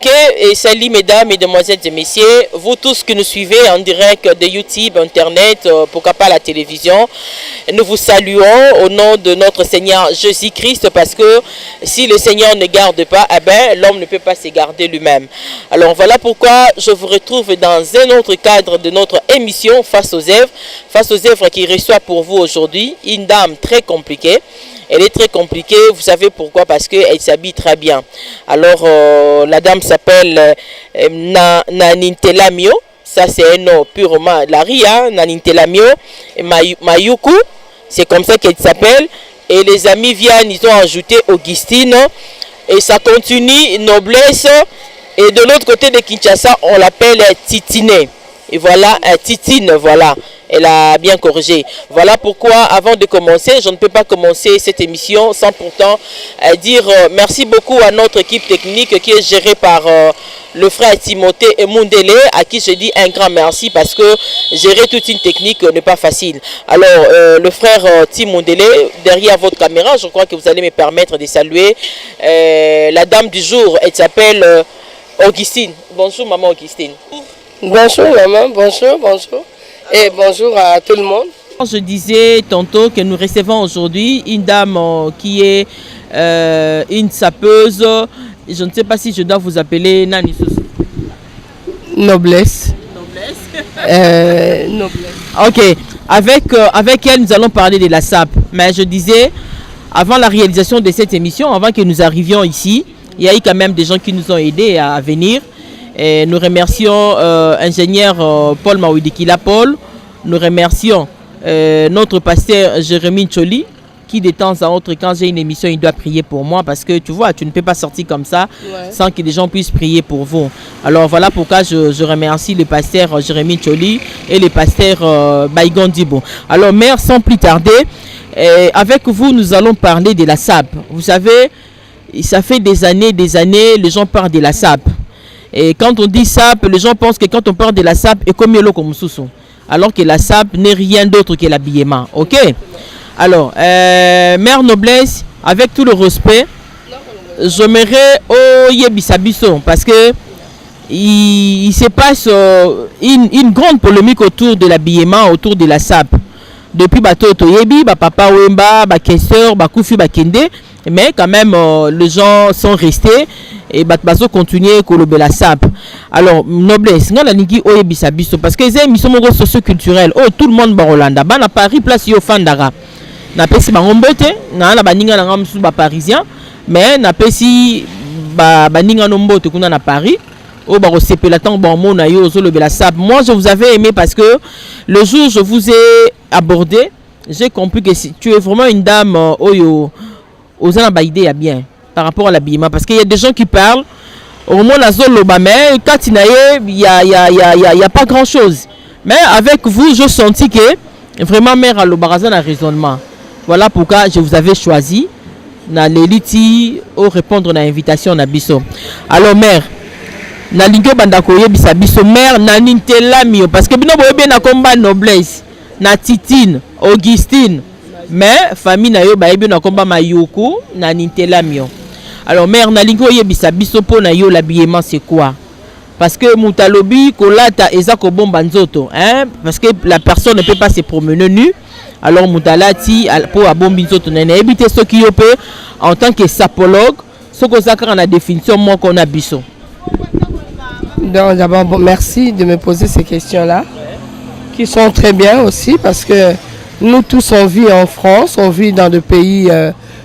Ok, et salut mesdames, mesdemoiselles et messieurs, vous tous qui nous suivez en direct de YouTube, Internet, pourquoi pas la télévision. Nous vous saluons au nom de notre Seigneur Jésus-Christ parce que si le Seigneur ne garde pas, eh ben, l'homme ne peut pas se garder lui-même. Alors voilà pourquoi je vous retrouve dans un autre cadre de notre émission Face aux œuvres qui reçoit pour vous aujourd'hui une dame très compliquée. Elle est très compliquée, vous savez pourquoi? Parce qu'elle s'habille très bien. Alors, la dame s'appelle Nanintelamio. Ça, c'est un nom purement Laria, Nanintelamio Mayuku. C'est comme ça qu'elle s'appelle. Et les amis viennent, ils ont ajouté Augustine. Et ça continue, noblesse. Et de l'autre côté de Kinshasa, on l'appelle Titine. Et voilà, Titine, voilà. Elle a bien corrigé. Voilà pourquoi, avant de commencer, je ne peux pas commencer cette émission sans pourtant dire merci beaucoup à notre équipe technique qui est gérée par le frère Timothée et Mundele, à qui je dis un grand merci parce que gérer toute une technique n'est pas facile. Alors, le frère Timundele, derrière votre caméra, je crois que vous allez me permettre de saluer la dame du jour. Elle s'appelle Augustine. Bonjour, maman Augustine. Bonjour, maman. Bonjour, bonjour. Et bonjour à tout le monde. Je disais tantôt que nous recevons aujourd'hui une dame qui est une sapeuse. Je ne sais pas si je dois vous appeler Nani Soussou. Noblesse. Noblesse. Ok. Avec elle, nous allons parler de la sape. Mais je disais, avant la réalisation de cette émission, avant que nous arrivions ici, il y a eu quand même des gens qui nous ont aidés à venir. Et nous remercions ingénieur Paul Mawidikila Paul. Nous remercions notre pasteur Jérémy Choli qui de temps à autre, quand j'ai une émission, il doit prier pour moi parce que tu vois, tu ne peux pas sortir comme ça sans que des gens puissent prier pour vous. Alors voilà pourquoi je remercie le pasteur Jérémy Choli et le pasteur Baïgon Dibo. Alors mère, sans plus tarder, avec vous, nous allons parler de la sape. Vous savez, ça fait des années, les gens parlent de la sape. Et quand on dit sape, les gens pensent que quand on parle de la sape, et comme yelo comme sousou. Alors que la sape n'est rien d'autre que l'habillement. Ok? Alors, mère Noblesse, avec tout le respect, j'aimerais Yebisabiso parce que il se passe une grande polémique autour de l'habillement, autour de la sape. Depuis Batoto Yebi, Papa Wemba, Kesseur, Koufi, Kende, mais quand même, les gens sont restés. Et Batbazo continuer à la sape. Alors, Noblesse, nous avons Oyebisabiso parce que les émissions socio-culturelles, tout le monde Barolanda, à Paris, place Yofandara. Na pesi bangombote, na baninga na ngamsu ba parisien, mais na pesi baninga nombote kuna na Paris. Oh ba resepela tant bon mot na yo zo le la sape. Moi, je vous avais aimé parce que le jour où je vous ai abordé, j'ai compris que tu es vraiment une dame aux idée à bien. Par rapport à l'habillement, parce qu'il y a des gens qui parlent au moins la zone mais quand il y a pas grand chose, mais avec vous je senti que vraiment mère à l'obarazan a raisonnement. Voilà pourquoi je vous avais choisi na l'élite au répondre à l'invitation na biso. Alors mère na lingo bandako yebisa biso mère na Nintelamio parce que bino boye bien na combat Noblesse na Titine Augustine mais famille na yo ba bien na combat Mayuku na Nintelamio. Alors mère nalingo yebisa biso po na yo l'habillement c'est quoi? Parce que mutalobi kolata ezako bomba nzoto hein, parce que la personne ne peut pas se promener nu. Alors mutalati pour abombi nzoto na éviter ce qui peut en tant que sapologue ce que ça a la définition moi qu'on a biso. Donc d'abord merci de me poser ces questions-là qui sont très bien aussi parce que nous tous on vit en France, on vit dans des pays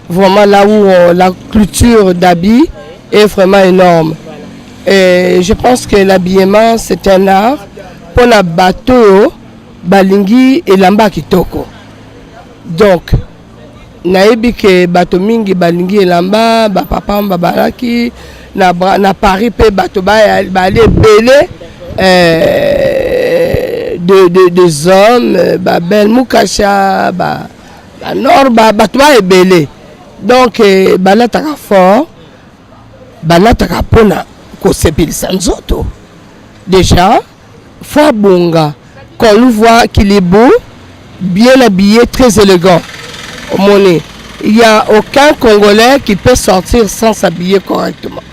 vraiment là où la culture d'habit est vraiment énorme. Et je pense que l'habillement c'est un art pour la bateau, balingi et lamba kitoko. Donc, naebi ke bato mingi balingi et lamba, ba papa babalaki na Paris pe bato ba aller belé des hommes, ba bel mukasha, ba nord bato ba belé. Donc balataka fort balataka pona ko sepilisa nzoto déjà faut bonga quand on voit qu'il est beau bien habillé très élégant au monnaie il y a aucun Congolais qui peut sortir sans s'habiller correctement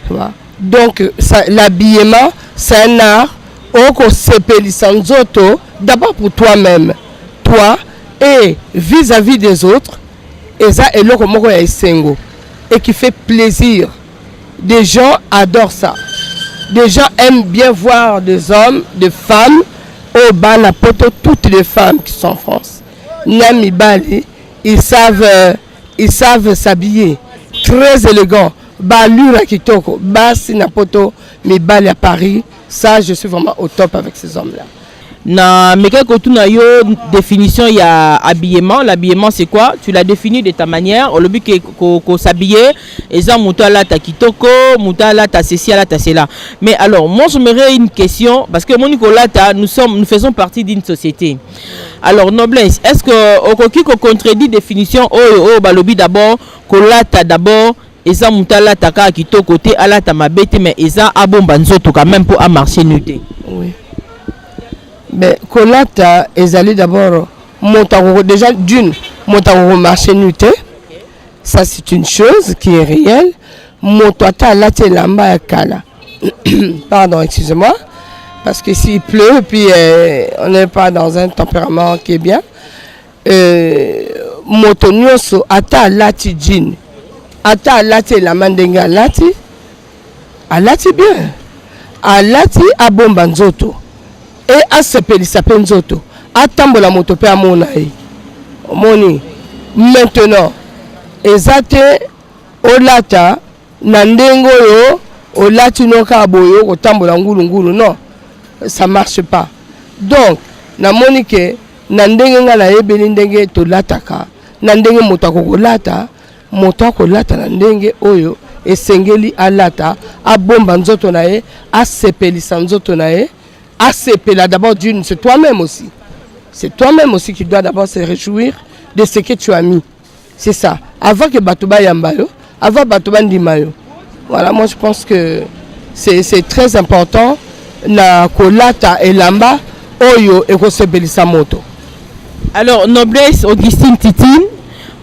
tu vois Donc l'habillement, c'est un art. Oko sepelisa nzoto, d'abord pour toi-même, toi, et vis-à-vis des autres, et ça est l'oko moko ya esengo, et qui fait plaisir. Des gens adorent ça. Des gens aiment bien voir des hommes, des femmes, au bana poto, toutes les femmes qui sont en France. Nami Bali, ils savent s'habiller, très élégant. Balura kitoko, basi na poto, mi Bali à Paris. Ça, je suis vraiment au top avec ces hommes-là. Na mais na yo définition il y a habillement. L'habillement c'est quoi? Tu l'as défini de ta manière. Au lobby ko s'habiller, et ça mutala ta kitoko, mutala ta ceci là ta cela. Mais alors moi je me réfère une question parce que mon Nicolas nous faisons partie d'une société. Alors noblesse, est-ce que au koki ko contredit définition oh balobi d'abord kolata d'abord eza mutala taka kitoko te ala ta mabete mais eza abomba nzoto quand même pour à marcher nuté. Oui. Mais kolata ezali d'abord montako déjà d'une montako marcher nuté. Ça c'est une chose qui est réelle. Montata la te lamba ya kala. Pardon, excusez-moi. Parce que s'il pleut, puis on n'est pas dans un tempérament qui est bien. Motonyoso ata lati jean. Ata alati la mandenge alati bien. Alati abomba nzoto. Et asepelisa pe nzoto. Atambola moto pe amona e. Omoni. Maintenant, ezate olata na ndengo yo olati noka boyo kotambola ngulu non. Ça marche pas. Donc, na monike na ndenge nga na yebeli ndenge to lataka. Na ndenge moto akokolata. Moto akolata na ndenge oyo esengeli alata abomba nzoto na ye asepelisa nzoto na ye asepela d'abord d'une c'est toi-même aussi. C'est toi-même aussi qui dois d'abord se réjouir de ce que tu as mis. C'est ça. Avant que batuba yambayo, avant batuba ndimayo. Voilà, moi je pense que c'est très important na kolata elamba oyo ekosepelisa moto. Alors noblesse Augustine Titine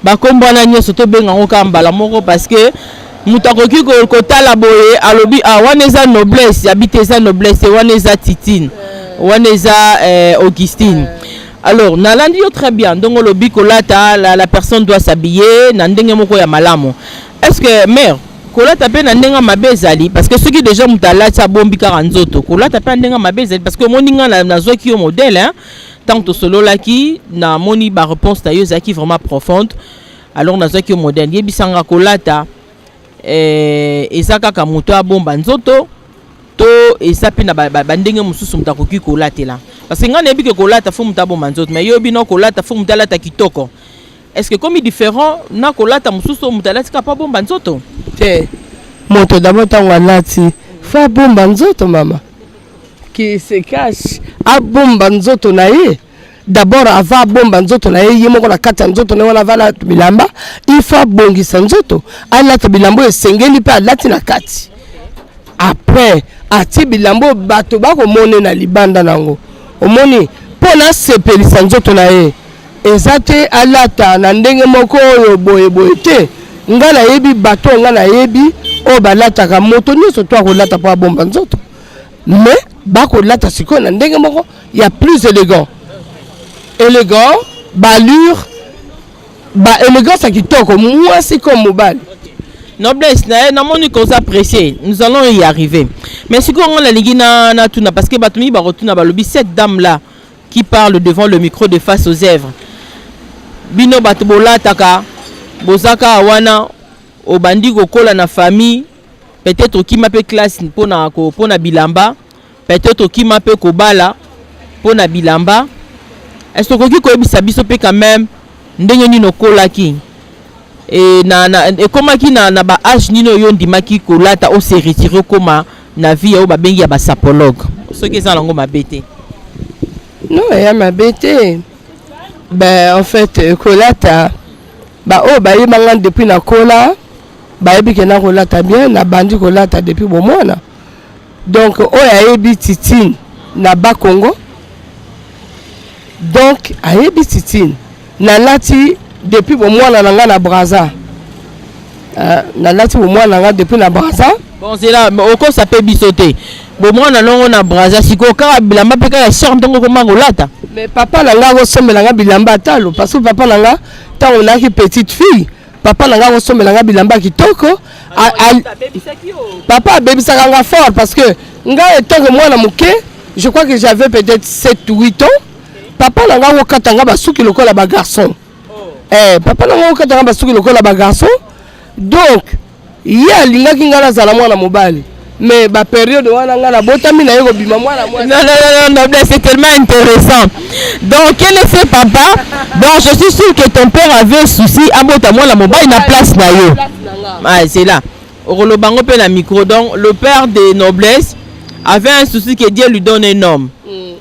bakombana nyoso to benga ngoka mbala moko parce que mutakoki ko tala boye alobi waneza noblesse habiteza noblesse waneza Titine waneza Augustine. Alors nalandi yo très bien donc lobi kolata la personne doit s'habiller na ndenge moko ya malamu. Est-ce que mère kolata pe na ndenga mabezali parce que ceux qui déjà mutalata bombi ka nzoto kolata pe ndenga mabezali parce que moninga na zoki yo modèle hein. Tant que solo là qui na moni ba réponse ta yo zaki vraiment profonde alors na zaki moderne yebisanga kolata ezaka ka moto abomba nzoto to esapi na bandenge mususu mutakoki kolata là parce que ngana yebi ke kolata fo mutabomba nzoto mais yo bino kolata fo mutalata kitoko. Est-ce que comme différent na kolata mususu mutalata ka pa bomba nzoto te moto d'abord tango alati fa bomba nzoto mama qui se cache abomba nzoto na ye d'abord avant bomba nzoto na ye yemoko na kata nzoto na wana vala bilamba il faut bongisa nzoto ala to bilambo esengeli pa lati na kati après ati bilambo bato bako mone na libanda nango omoni pona sepelisa nzoto na ye ezate alata na ndenge moko oyo boye te nga na yebi bato nga na yebi o balata ka moto nyonso to akolata po abomba nzoto mais bako lata siko na ndenge moko ya plus élégant balure élégance kitoko moi c'est comme mobile noblesse na moni qu'on s'apprécier nous allons y arriver mais si on la ligina na tuna parce que batumi ba rotuna ba lobi cette dame là qui parle devant le micro de face aux œuvres bino batbola taka bozaka wana obandi kokola na famille peut-être qui m'appelle classe pona bilamba peut-être qui m'appelle kobala pona bilamba est-ce que koki koyebisa biso pe quand même ndenge nino kolaki et komaki na ba âge nino yo ndimaki kolata o se retirer koma na vie o babengi ya ba sapologue ce que ça lango mabete non ya mabete ben en fait kolata ba o ba yemanga depuis na kola ba yebi ke na kolata bien na bandi kolata depuis bon mona donc o ya yebi Titine na ba Congo donc a yebi Titine na lati depuis bon mona na nga na Brazza na lati bon mona nga depuis na Brazza Bon, c'est là, au cause ça peut bisoter. Bon, moi, on a braza, si on a bilamba, peut être charme, donc on a golata. Mais papa langa ressemble à bilamba talo, parce que papa langa, tant on a une petite fille, papa langa ressemble à bilamba qui toko. Papa baby ça langa fort, parce que nga étant que moi la mouké, je crois que j'avais peut-être 7 ou 8 ans. Papa langa wakatanga basuki loko la garçon. Papa langa wakatanga basuki loko la garçon. Donc, il y a l'inga qui ngala zala mwana mobali. Mais la période où on a la botami na yego bima mwana mwana. Non, c'est tellement intéressant. Donc, quel est ce papa? Donc, je suis sûr que ton père avait souci à bota mwana mobali na place na yo. Ah, c'est là. Orolobango pe na micro. Donc, le père de noblesse avait un souci que Dieu lui donne un homme.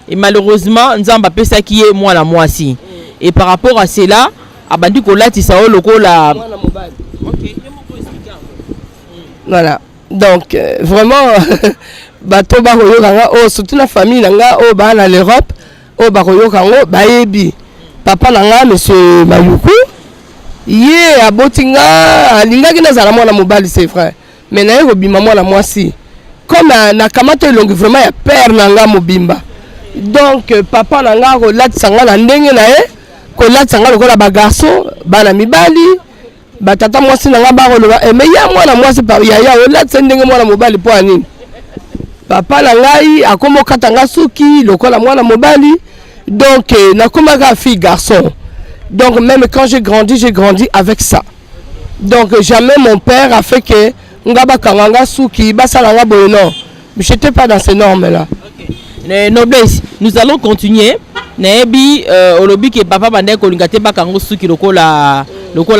Et malheureusement, Nzamba pesa qui est moi la moisi. Et par rapport à cela, abandi ko lati sa loko la. OK. Voilà. Donc, vraiment, bateau baroyo kanga, oh, surtout la famille nanga, oh, bah, dans l'Europe, oh, baroyo kango, baebi. Papa nanga, monsieur Mayuku, yé, à Botinga, à Linga qui n'a pas la mobile, c'est vrai. Mais n'a pas bimba la moi si. Comme na kamate longue, vraiment, il y a père nanga mobimba. Donc, papa nanga, kolat sanga la ndenge na e, kolat sanga lokola bagarso, bana mibali. Batata mwasi nanga baroloba mais ya mwana mwasi par yaya ola tsendenge mwana mobali po anini papa na ngai akomo katanga suki lokola mwana mobali donc nakomaka fille garçon donc même quand j'ai grandi avec ça donc jamais mon père a fait que ngaba kanganga suki basala nga boye non j'étais pas dans ces normes là. Okay. Noblesse, nous allons continuer. Nebi olobi que papa bandé kolingate bakango suki lokola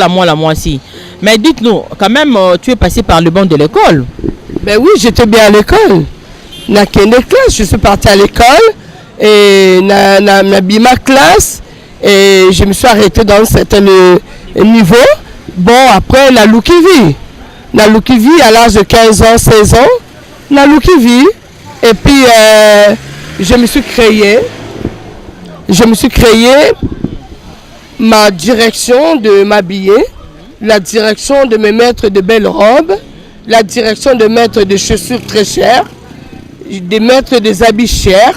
moi la moi si. Mais dites-nous quand même tu es passé par le banc de l'école. Ben oui, j'étais bien à l'école. Na kende classe, je suis parti à l'école et na bima classe et je me suis arrêté dans un certain niveau. Bon après na Lukivi à l'âge de 15 ans, 16 ans, na Lukivi et puis je me suis créé ma direction de m'habiller, la direction de me mettre de belles robes, la direction de mettre des chaussures très chères, de mettre des habits chers.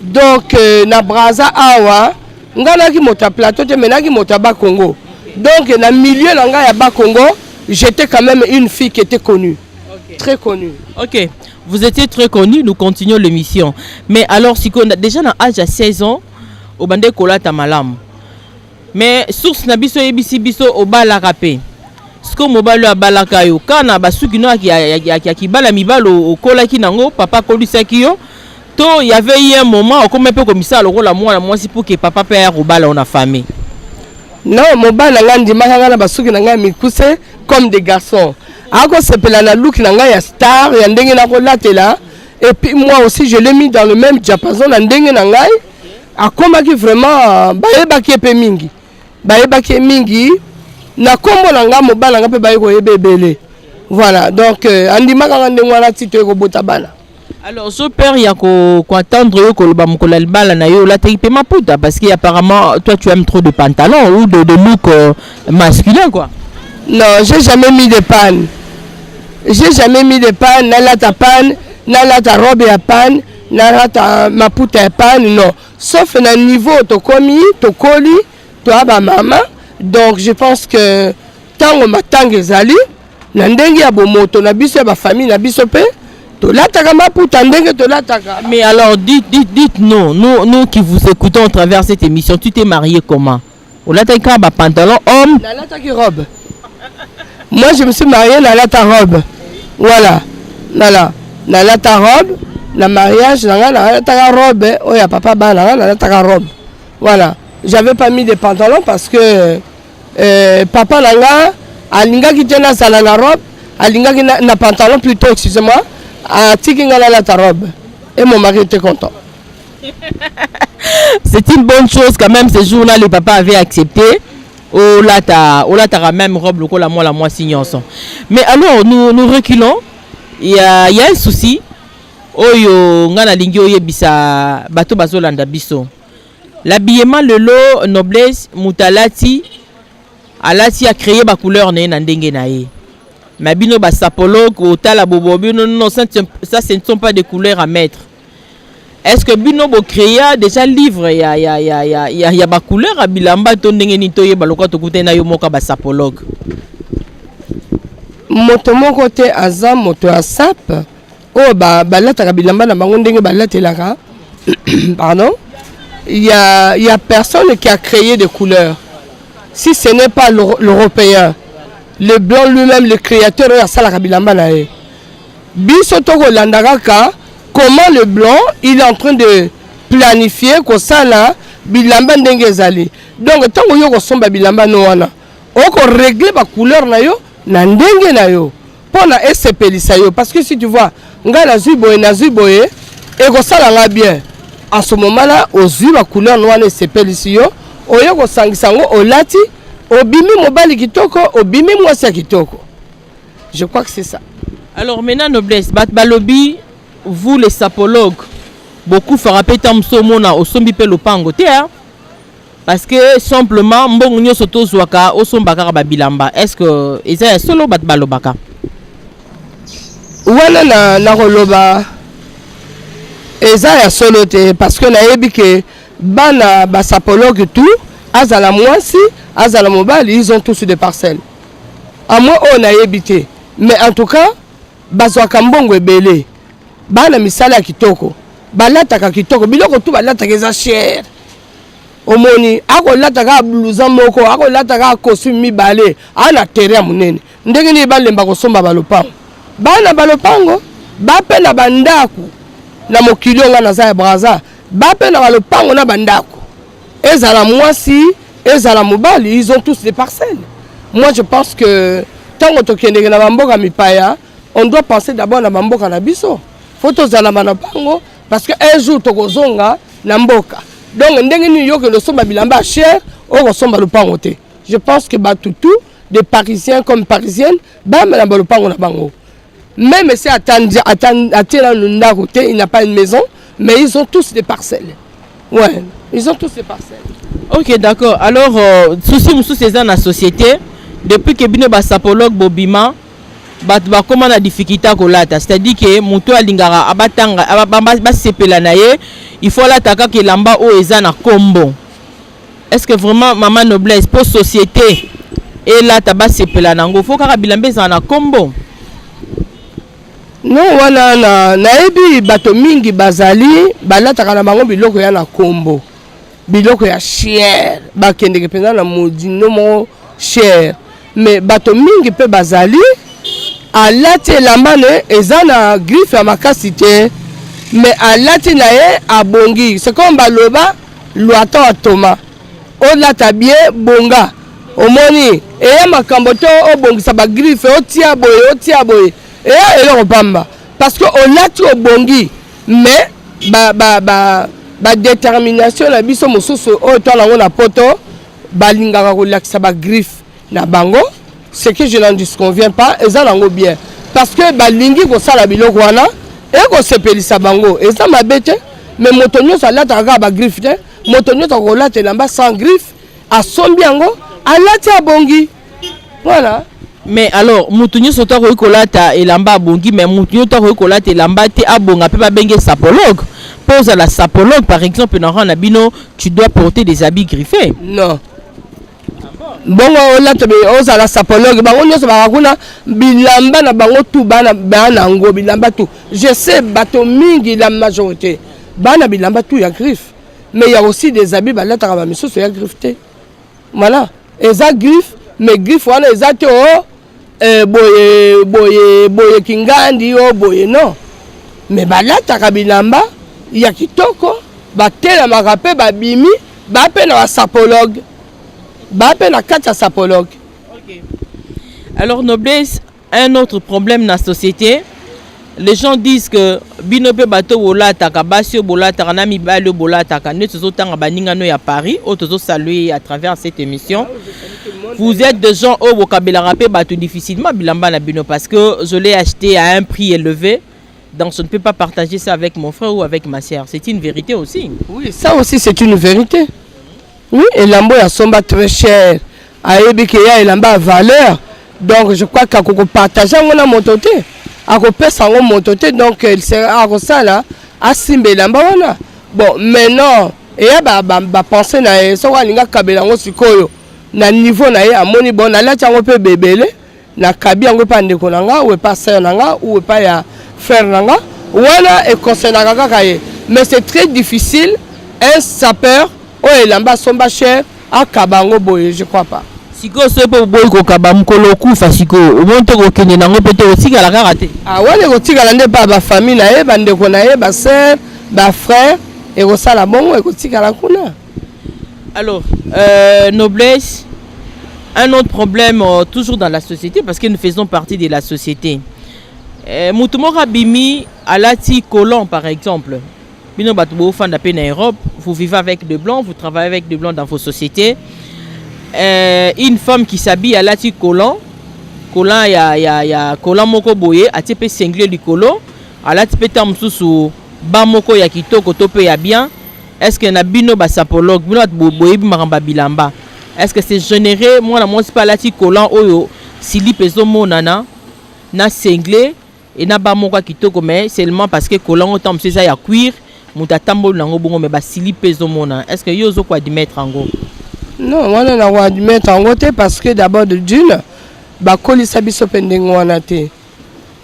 Donc, na braza awa, ngana ki mota plateau te menaki mota ba Congo. Donc, na milieu langa ya ba Congo, j'étais quand même une fille qui était connue. Okay. Très connue. Ok, vous étiez très connue, nous continuons l'émission. Mais alors, si on a déjà dans l'âge de 16 ans, au bande kolata malam. Mais source na biso yebisi biso obala rapé. Sko mobalo abalaka yo kana basuki no ki bala mibalo okola ki nango papa kolisaki yo to y avait eu un moment comme un peu comme ça lokola moi si pour que papa père obala on a famille. Non, mobala ngandi makanga na basuki nanga mikuse comme des garçons. Ako sepela na look nanga ya star ya ndenge na kolatela et puis moi aussi je l'ai mis dans le même diapason na ndenge na ngai. Akomaki vraiment bayebaki pe mingi na kombo nanga mobala nga pe bayeko yebebele voilà donc andimaka nga ndenge wana tito eko bota bana. Alors ce père ya ko attendre yo ko loba mokola libala na yo la te pe maputa parce que apparemment toi tu aimes trop de pantalons ou de look masculin quoi. Non, j'ai jamais mis de panne na lata panne na lata robe ya panne na lata maputa ya panne non. Sauf na niveau tokoli toi ba mama donc je pense que tango matanga ezali na ndenge ya bomoto na biso ya ba famille na biso pe to lataka maputa ndenge to lataka. Mais alors dites nous qui vous écoutons à travers cette émission, tu t'es marié comment? On lataka ba pantalon homme na lataki robe. Moi je me suis marié na lata robe. Voilà. Na lata robe. La mariage, la robe, oh ya papa bana, la robe. Voilà. J'avais pas mis de pantalons parce que papa langa, alinga qui tient la robe, alinga qui na pantalon plutôt, excusez-moi, a tikinga la robe. Et mon mari était content. C'est une bonne chose quand même ce jour-là, le papa avait accepté. Oh là t'as même robe le la moi signant. Mais alors nous reculons. Il y a un souci. Oyo ngana lingi oyebisa bato bazolanda biso. L'habillement lelo noblesse mutalati alati a créé ba couleur na ndenge na ye. Mais bino ba sapologue au tala bobo bino non ça ce ne sont pas des couleurs à mettre. Est-ce que bino bo créa déjà livre ya ba couleur à bilamba to ndenge ni to yeba lokwa to kutena yo moka ba sapologue. Moto moko te aza moto ya sap o balata bilamba na bango ndenge balatelaka. Pardon. Il y a personne qui a créé des couleurs. Si ce n'est pas l'Européen, le blanc lui-même, le créateur, il y a ça la bilamba na e. Biso toko landaka, comment le blanc, il est en train de planifier ko ça là bilamba ndenge ezali. Donc tant yo ko somba bilamba no wana, o ko régler ba couleur na yo na ndenge na yo. Pona esepelisa yo parce que si tu vois, nga na zuboye et ko ça la bien. En ce moment-là, aux yeux, la couleur noire ne s'épelle yo. Oyoko sangisango, olati, obimi mobali kitoko, obimi mwasi kitoko. Je crois que c'est ça. Alors maintenant, noblesse, Batbalobi, vous les sapologues, beaucoup frappé tam somona au sombi pe lopango te hein? Parce que simplement mbongo nyo soto zwaka o sombaka babilamba. Est-ce que eza solo Batbalobaka? Wana na roloba. Eza ya solo te parce que nayebi ke bana ba sapologue tout azala mwasi azala mobali ils ont tous des parcelles à moi on nayebi te mais en tout cas bazwaka mbongo ebele bana misala ya kitoko balataka kitoko biloko tout balataka eza cher omoni akolataka blouson moko akolataka costume mibale ana terre ya munene ndenge ni balemba kosomba balopango bana balopango bape na bandaku na mokili nga na za braza bape na balopango na bandako ezala mwasi ezala mobali ils ont tous des parcelles. Moi je pense que tant que tokende na bamboka mipaya on doit penser d'abord na bamboka na biso faut tozala na bango parce que un jour tokozonga na mboka donc ndenge ni yo que le somba bilamba cher o kosomba lopango te. Je pense que batutu des parisiens comme parisiennes ba na balopango na bango. Même si il n'a pas une maison, mais ils ont tous des parcelles. Ouais, ils ont tous des parcelles. Ok, d'accord. Alors, souci moussou c'est dans la société, depuis que bino ba sapologue bobima, bat comment la difficulté à kolata, c'est-à-dire que muto alingara abatanga ba sepela naye, il faut la taka que lamba o ezana kombo. Est-ce que vraiment maman noblesse pour société et là taba sepela nango, faut ka bilambe ezana kombo? Non wana naebi bato mingi bazali balataka na bango biloko ya na kombo biloko ya cher bakendeke penza na modino mo cher mais bato mingi pe bazali alati elamba ne eza na griffe ya makasi te mais alati na ye abongi c'est comme baloba loato atoma olata bien bonga omoni eya makambo to obongisa ba griffe otia boye et eloko pamba parce que on l'a tout bongi mais ba détermination la biso mosusu o to la na poto balingaka ko lakisa ba griffe na bango ce que je n'en disconviens pas eza lango bien parce que balingi ko sala biloko wana e ko sepelisa bango eza mabete mais moto nyonso alata ka ba griffe te moto nyonso ko lata lamba sans griffe asombi yango alati abongi voilà. Mais alors, Moutounio Sota Kolata et Lamba Bongi, mais Moutounio Kolata et Lamba te abonga peut pas bengue sapologue. Pose à la sapologue, par exemple, dans un abino, tu dois porter des habits griffés. Non. Bon, on a la sapologue, on a bilamba na bango tout bana banango bilamba tout. Je sais bato mingi la majorité. Bana bilamba tout ya griffe. Mais il y a aussi des habits balata ka ba miso ya griffe. Voilà. Et ça griffe, mais griffe wana ezate o boye kingandi o boye non mais balata kabilamba ya kitoko batela makape babimi bape na sapologue bape na kata sapologue. OK. Alors noblesse, un autre problème dans la société, les gens disent que binope bato bolata kabasio bolata na mibale bolata kané tozotanga baninga no ya Paris o tozo saluer à travers cette émission. Vous êtes des gens au vocabulaire rappé bato difficilement bilamba na bino parce que je l'ai acheté à un prix élevé. Donc je ne peux pas partager ça avec mon frère ou avec ma sœur. C'est une vérité aussi. Oui, ça aussi c'est une vérité. Oui, et lambo ya somba très cher. Ayebi ke ya elamba valeur. Donc je crois qu'à partager mon mototé, à pesa mon mototé, donc il sera à ça là, à Simbelamba. Bon, maintenant, et bah penser na so walinga kabela ngo sikoyo na niveau na ye amoni bon na lati ngo pe bebele na kabi ngo pa ndeko nanga ou pas sœur nanga ou pas ya frère nanga wana e concernant kaka ye. Mais c'est très difficile un sapeur o elamba somba cher à kabango boye, je crois pas. Siko so pe boy ko kabam ko loku fa siko o monto ko kene nango pete o tika la karate. Ah wana ko tika la nde pa ba famille na ye ba ndeko na ye ba sœur ba frère et ko sala bongo e ko tika la kuna. Alors noblesse, un autre problème toujours dans la société parce que nous faisons partie de la société. Mutumora bimi alati colon par exemple. Bino batubo fan d'appel en Europe, vous vivez avec des blancs, vous travaillez avec des blancs dans vos sociétés. Une femme qui s'habille à la collant ya collant moko boye a type singlé du colon à la type tam sous ba moko ya kitoko tope ya bien. Est-ce que na bino ba sapologue bino boye maramba bilamba, est-ce que c'est généré moi na moi pas la collant oyo sili peso monana na singlé et na ba moko kitoko mais seulement parce que collant tam c'est ça ya cuir mutatambo nango bongo mais ba sili peso mona. Est-ce que yozo quoi dimettre en gros? Non, on a dû mettre en côté parce que d'abord de d'une, bah koli sabiso pendengo anate.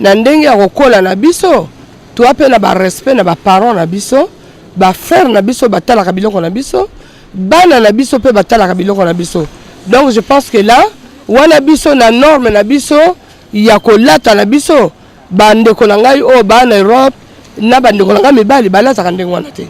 Nandenge ya kokola na biso, toi pe na ba respect na ba parents na biso, ba frère na biso batala kabiloko na biso, bana na biso pe batala kabiloko na biso. Donc je pense que là, wana biso na norme na biso, ya kolata na biso, bande konangai o ba na Europe, na bande konangai mibali balata kandengo anate.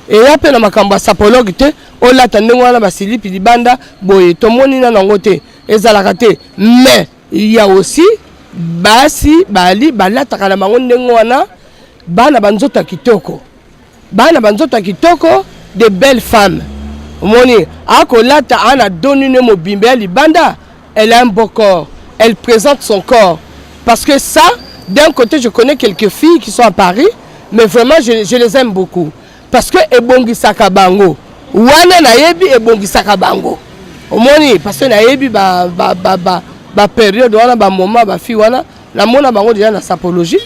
Et après na makambo sapologue te o la tandenge wana basilipi libanda boye tomoni na nango te ezalaka te. Mais il y a aussi basi bali balata kana bango ndenge wana bana banzota kitoko, bana banzota kitoko, de belles femmes moni ako lata ana donné mobimbe libanda. Elle a un beau corps, elle présente son corps parce que ça d'un côté je connais quelques filles qui sont à Paris mais vraiment je les aime beaucoup. Parce que ebongisaka bango wana na yebi ebongisaka bango omoni parce que na yebi ba période wana ba moment ba fi wana la mona bango déjà na sapologie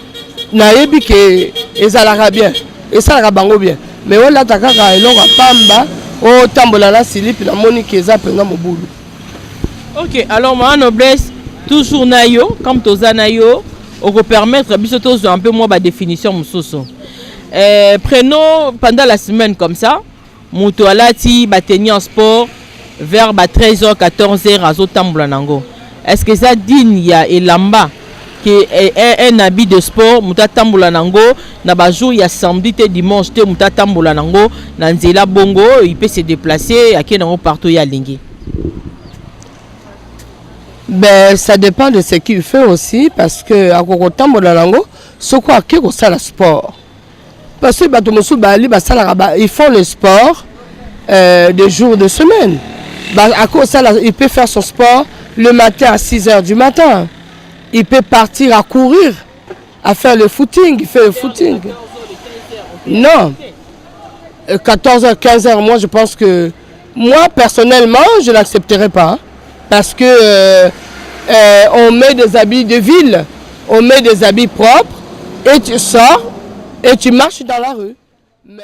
na yebi que ezalaka bien esalaka bango bien mais wala takaka elonga pamba o tambola na silipi na moni que eza penga mobulu. OK, alors moi noblesse toujours na yo comme toza na yo on peut permettre biso tous un peu moins ba définition mususu. Prenons pendant la semaine comme ça, Mouto alati bateni en sport vers 13h 14h à Zotambulanango. Est-ce que ça digne ya elamba que un habit de sport Mouta Tambulanango na ba jour ya samedi et dimanche te Mouta Tambulanango na nzela bongo il peut se déplacer à kenango partout ya lingi? Ben ça dépend de ce qu'il fait aussi parce que à Koko Tambulanango ce quoi que ça le sport. Parce que ils font le sport des jours de semaine. À cause ça, il peut faire son sport le matin à 6h du matin. Il peut partir à courir, à faire le footing. Il fait le footing. Non. 14h, 15h, moi je pense que... Moi personnellement, je ne l'accepterai pas. Parce que on met des habits de ville, on met des habits propres et tu sors. Et tu marches dans la rue. Mais...